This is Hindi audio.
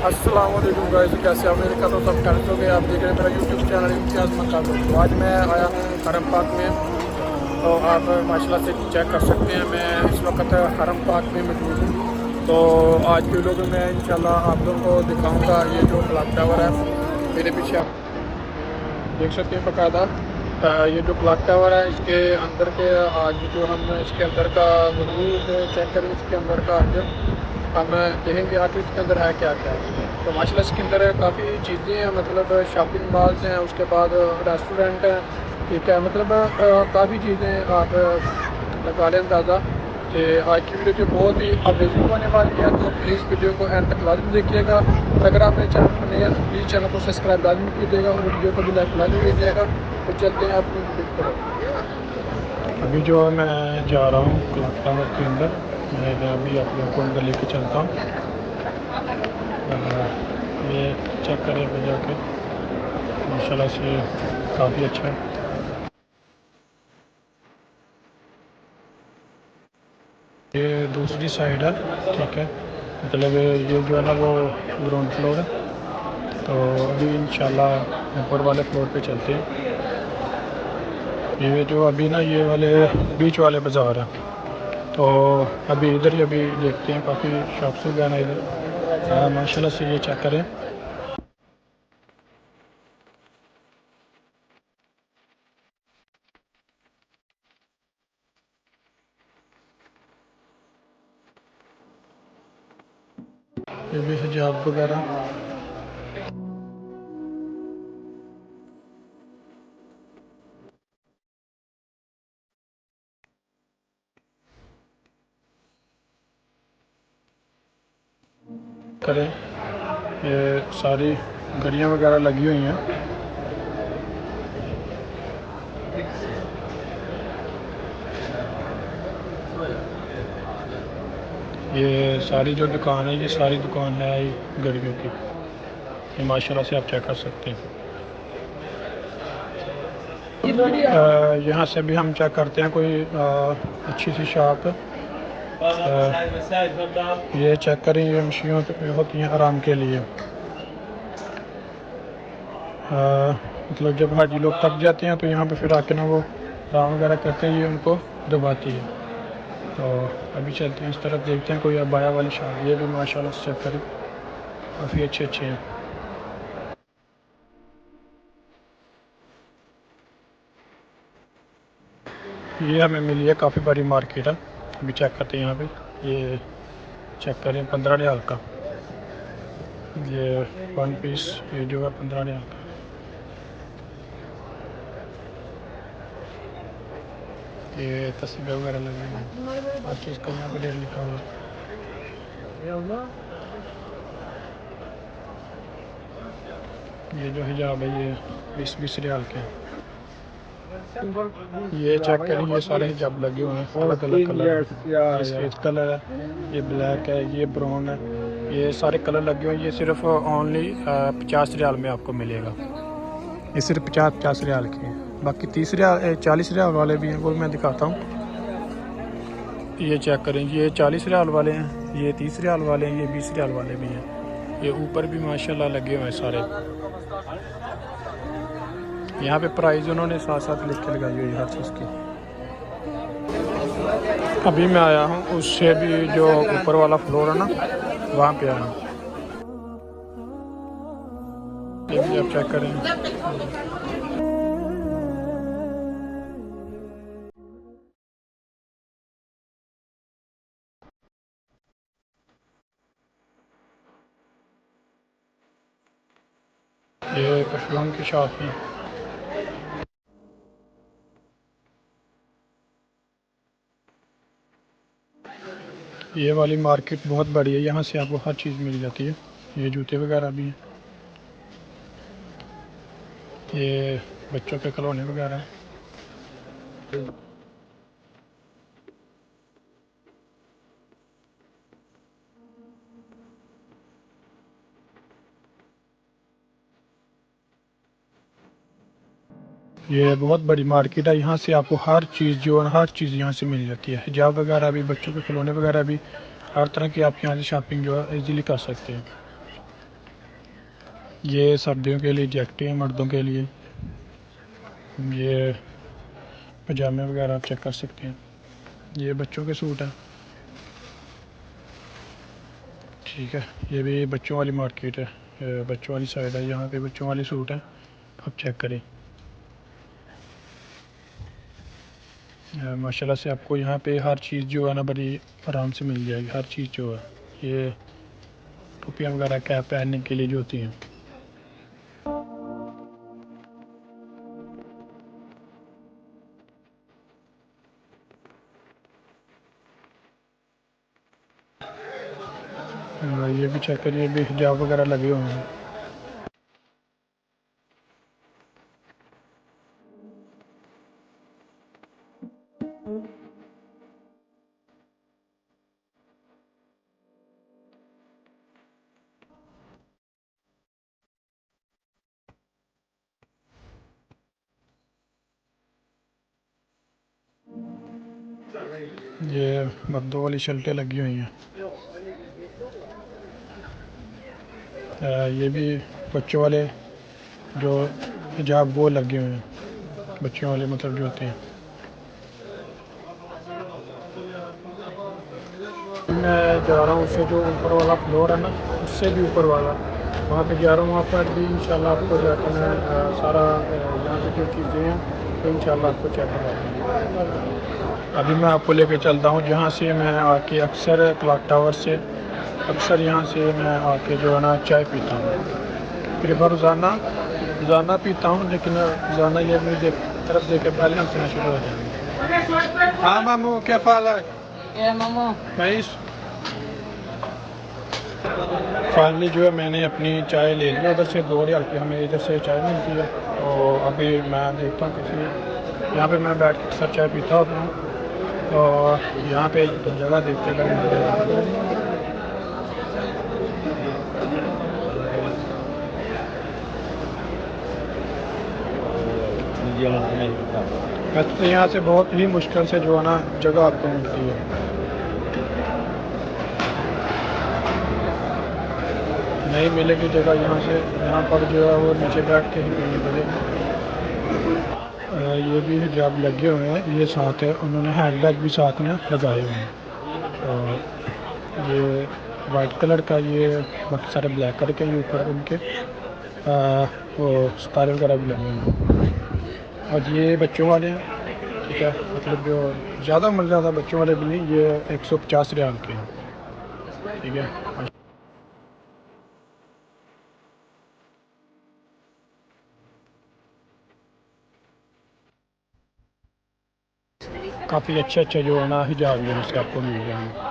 अस्सलाम वालेकुम गाइस, कैसे आप मेरे कदम सब कर चुके आप देख रहे हैं मेरा यूट्यूब चैनल इम्तियाज़ मकान। तो आज मैं आया हूँ हरम पाक में। तो आप माशाल्लाह से चेक कर सकते हैं, मैं इस वक्त हरम पाक में मौजूद हूँ। तो आज के वीडियो में मैं इंशाल्लाह आप लोगों को दिखाऊँगा ये जो क्लॉक टावर है मेरे पीछे आप देख सकते हैं बाकायदा। ये जो क्लॉक टावर है इसके अंदर के आज जो हम इसके अंदर का वजूद चेक करें, इसके अंदर का आज हम देखेंगे आखिर इसके अंदर है क्या क्या है। तो माशाल्लाह इसके अंदर काफ़ी चीज़ें हैं, मतलब शॉपिंग मॉल्स हैं, उसके बाद रेस्टोरेंट हैं, ठीक है, मतलब काफ़ी चीज़ें आप लगा लें अंदाज़ा कि आज की वीडियो जो बहुत ही अमेजिंग होने वाली है। तो प्लीज़ वीडियो को एंड तक लाजमी देखिएगा। और अगर आप मेरे चैनल पर नए हैं तो प्लीज़ चैनल को सब्सक्राइब लाजमी कीजिएगा और वीडियो को भी लाइक लाजमी कीजिएगा। तो चलते हैं अपनी वीडियो पर। अभी जो है मैं जा रहा हूँ क्लॉक टावर के अंदर। मैं अभी आप लोगों को अंदर लेके चलता हूँ। ये चेक करें बजा के, माशाल्लाह से काफ़ी अच्छा है। ये दूसरी साइड है, ठीक है, मतलब ये जो है ना वो ग्राउंड फ्लोर है। तो अभी इंशाल्लाह ऊपर वाले फ्लोर पे चलते हैं। ये जो अभी ना ये वाले बीच वाले बाज़ार है, तो अभी इधर ही अभी देखते हैं, काफ़ी शॉप्स वगैरह इधर। माशाल्लाह से ये चेक करें। ये भी हिजाब वगैरह। करें ये सारी गाड़ियाँ वगैरह लगी हुई हैं। ये सारी जो दुकान है, ये सारी दुकान है गाड़ियों की। ये माशाल्लाह से आप चेक कर सकते हैं। यहाँ से भी हम चेक करते हैं कोई अच्छी सी शॉप। ये चेक करें, ये मशीनों पे होती हैं आराम के लिए। मतलब जब हाजी लोग थक जाते हैं तो यहाँ पे फिर आके ना वो आराम वगैरह करते हैं, ये उनको दबाती है। तो अभी चलते हैं इस तरफ, देखते हैं कोई अबाया वाली शॉप। ये भी माशाल्लाह से चेक करें, काफ़ी अच्छे अच्छे हैं। ये हमें मिली है, काफ़ी बड़ी मार्केट है। अभी चेक करते हैं यहाँ पे, ये चेक करें 15 रियाल का। ये वन पीस ये जो है 15 रियाल का। ये तस्वीरें वगैरह लगी हुई हैं, हर चीज़ का यहाँ पे रेट लिखा हुआ है। ये जो हिजाब है ये 20-20 रियाल के हैं। ये चेक करें, ये सारे हिजाब लगे हुए हैं, अलग अलग कलर। ये सफेद कलर है, ये ब्लैक है, ये ब्राउन है, ये सारे कलर लगे हुए हैं। ये सिर्फ ओनली 50 रियाल में आपको मिलेगा। ये सिर्फ 50-50 रियाल के हैं। बाकी 30 रियाल 40 रियाल वाले भी हैं, वो मैं दिखाता हूँ। ये चेक करें, ये 40 रियाल वाले हैं, ये 30 रियाल वाले हैं, ये 20 रियाल वाले भी हैं। ये ऊपर भी माशाल्लाह लगे हुए हैं सारे। यहाँ पे प्राइस उन्होंने साथ साथ लिख के लगाई हुई है हर चीज़ की। अभी मैं आया हूँ उससे भी जो ऊपर वाला फ्लोर है ना, वहाँ पे आया हूँ। ये भी आप चेक करें। ये परफ्यूम की शॉप है। ये वाली मार्केट बहुत बड़ी है, यहाँ से आपको हर चीज़ मिल जाती है। ये जूते वगैरह भी हैं, ये बच्चों के खिलौने वगैरह हैं। ये बहुत बड़ी मार्केट है, यहाँ से आपको हर चीज़ जो है हर चीज़ यहाँ से मिल जाती है। हिजाब वगैरह भी, बच्चों के खिलौने वगैरह भी, हर तरह की आप यहाँ से शॉपिंग जो है इजीली कर सकते हैं। ये सर्दियों के लिए जैकेट है मर्दों के लिए। ये पजामे वगैरह आप चेक कर सकते हैं। ये बच्चों के सूट हैं। ठीक है, ये भी बच्चों वाली मार्केट है, बच्चों वाली साइड है, यहाँ पे बच्चों वाले सूट हैं, आप चेक करें। माशाल्लाह से आपको यहाँ पे हर चीज़ जो है ना बड़ी आराम से मिल जाएगी। हर चीज़ जो है, ये टोपियाँ वगैरह कैप पहनने के लिए जो होती हैं। ये भी चेक करिए, भी हिजाब वगैरह लगे हुए हैं। ये मर्दों वाली शर्टें लगी हुई हैं। ये भी बच्चों वाले जो हिजाब वो लगे हुए हैं, बच्चों वाले मतलब जो होते हैं। मैं जा रहा हूँ उससे जो ऊपर वाला फ्लोर है ना, उससे भी ऊपर वाला, वहाँ पे जा रहा हूँ। वहाँ पर भी इंशाल्लाह आपको जाकर मैं सारा यहाँ पे जो चीज़ें हैं तो इंशाल्लाह आपको चेक करवाऊँगा। अभी मैं आपको लेके चलता हूँ जहाँ से मैं आके अक्सर क्लॉक टावर से अक्सर यहाँ से मैं आके जो है ना चाय पीता हूँ। फिर रोज़ाना रोज़ाना पीता हूँ, लेकिन रोज़ाना ये मुझे तरफ दे के पहले हम पीना शुरू हो जाएंगे। हाँ मामू, क्या फाल है मामू भाई। फाइनली जो है मैंने अपनी चाय ले ली उधर से, 2 रियाल की हमें इधर से चाय मिलती है। तो अभी मैं देखता हूँ किसी यहाँ पे मैं बैठ के अक्सर चाय पीता होता हूँ, और यहाँ पे जगह देखते कर वैसे यहाँ से बहुत ही मुश्किल से जो है ना जगह आपको मिलती है। नहीं मिलेगी जगह यहाँ से, यहाँ पर जो है वो नीचे बैठ के ही पीनी पड़ेगी। ये भी हिजाब लगे हुए हैं, ये साथ है, उन्होंने हैंड बैग भी साथ में लगाए हुए हैं। और ये वाइट कलर का, ये बाकी सारे ब्लैक कलर के ऊपर उनके वो सितारे वगैरह भी लगे हुए हैं। और ये बच्चों वाले हैं, ठीक है, मतलब जो ज़्यादा बच्चों वाले भी नहीं, ये 150 रियाल के हैं, ठीक है। काफ़ी अच्छे जो है ना हिजाब जो है आपको मिल जाएंगे।